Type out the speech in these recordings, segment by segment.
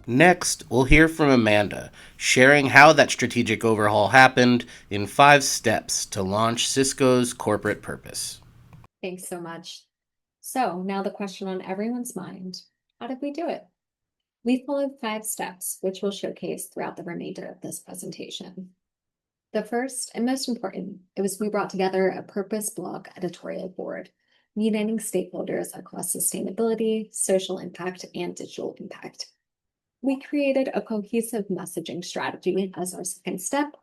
Next, we'll hear from Amanda, sharing how that strategic overhaul happened in 5 steps to launch Cisco's corporate purpose. Thanks so much. So now the question on everyone's mind, how did we do it? We followed 5 steps, which we'll showcase throughout the remainder of this presentation. The first and most important, we brought together a purpose blog editorial board, uniting stakeholders across sustainability, social impact, and digital impact. We created a cohesive messaging strategy as our second step,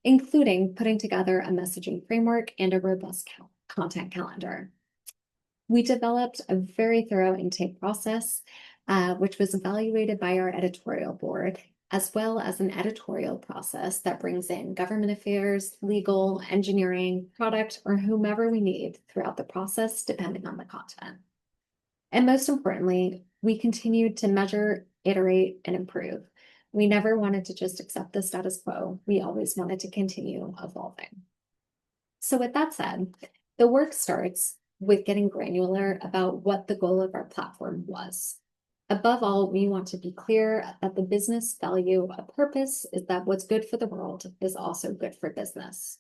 including putting together a messaging framework and a robust content calendar. We developed a very thorough intake process, which was evaluated by our editorial board, as well as an editorial process that brings in government affairs, legal, engineering, product, or whomever we need throughout the process, depending on the content. And most importantly, we continued to measure, iterate, and improve. We never wanted to just accept the status quo. We always wanted to continue evolving. So with that said, the work starts with getting granular about what the goal of our platform was. Above all, we want to be clear that the business value of purpose is that what's good for the world is also good for business.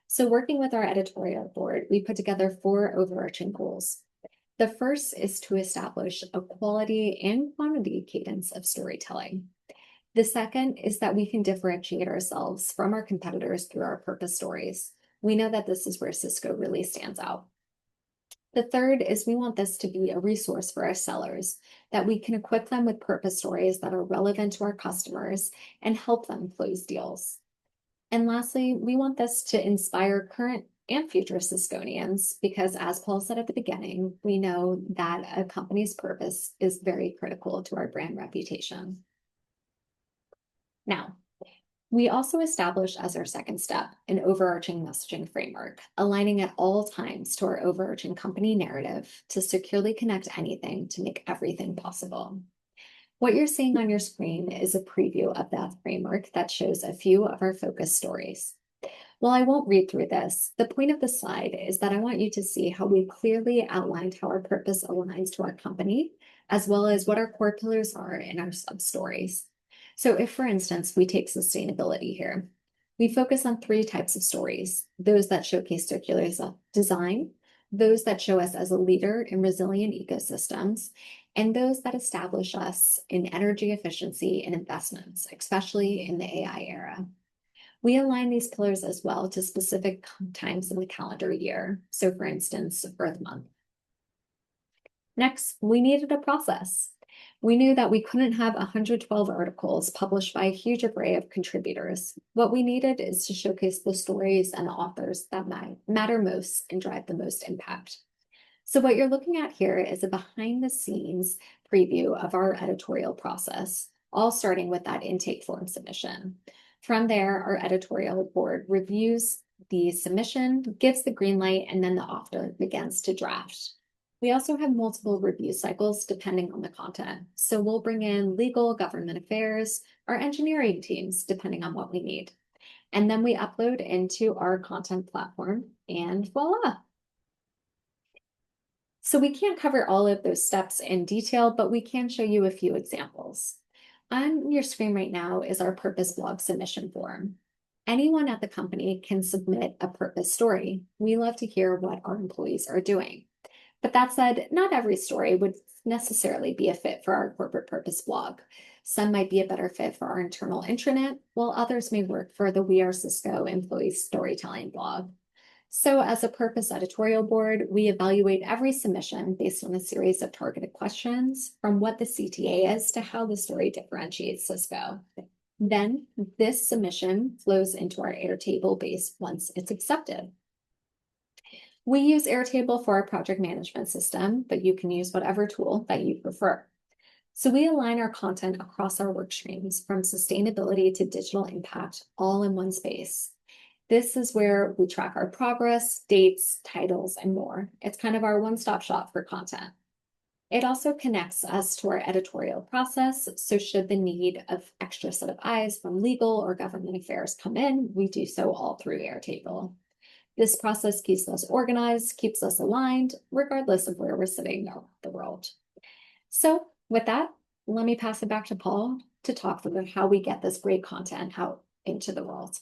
So working with our editorial board, we put together 4 overarching goals. The first is to establish a quality and quantity cadence of storytelling. The second is that we can differentiate ourselves from our competitors through our purpose stories. We know that this is where Cisco really stands out. The third is we want this to be a resource for our sellers, that we can equip them with purpose stories that are relevant to our customers and help them close deals. And lastly, we want this to inspire current and future Cisconians, because as Paul said at the beginning, we know that a company's purpose is very critical to our brand reputation. Now, we also established as our second step an overarching messaging framework, aligning at all times to our overarching company narrative to securely connect anything to make everything possible. What you're seeing on your screen is a preview of that framework that shows a few of our focus stories. While I won't read through this, the point of the slide is that I want you to see how we clearly outlined how our purpose aligns to our company, as well as what our core pillars are in our sub-stories. So if, for instance, we take sustainability here, we focus on 3 types of stories: those that showcase circular design, those that show us as a leader in resilient ecosystems, and those that establish us in energy efficiency and investments, especially in the AI era. We align these pillars as well to specific times in the calendar year. So for instance, Earth Month. Next, we needed a process. We knew that we couldn't have 112 articles published by a huge array of contributors. What we needed is to showcase the stories and authors that matter most and drive the most impact. So what you're looking at here is a behind the scenes preview of our editorial process, all starting with that intake form submission. From there, our editorial board reviews the submission, gives the green light, and then the author begins to draft. We also have multiple review cycles depending on the content. So we'll bring in legal, government affairs, our engineering teams, depending on what we need. And then we upload into our content platform, and voila. So we can't cover all of those steps in detail, but we can show you a few examples. On your screen right now is our purpose blog submission form. Anyone at the company can submit a purpose story. We love to hear what our employees are doing. But that said, not every story would necessarily be a fit for our corporate purpose blog. Some might be a better fit for our internal intranet, while others may work for the We Are Cisco employee storytelling blog. So as a purpose editorial board, we evaluate every submission based on a series of targeted questions, from what the CTA is to how the story differentiates Cisco. Then this submission flows into our Airtable base once it's accepted. We use Airtable for our project management system, but you can use whatever tool that you prefer. So we align our content across our work streams, from sustainability to digital impact, all in one space. This is where we track our progress, dates, titles, and more. It's kind of our one-stop shop for content. It also connects us to our editorial process, so should the need of extra set of eyes from legal or government affairs come in, we do so all through Airtable. This process keeps us organized, keeps us aligned, regardless of where we're sitting around the world. So with that, let me pass it back to Paul to talk through how we get this great content out into the world.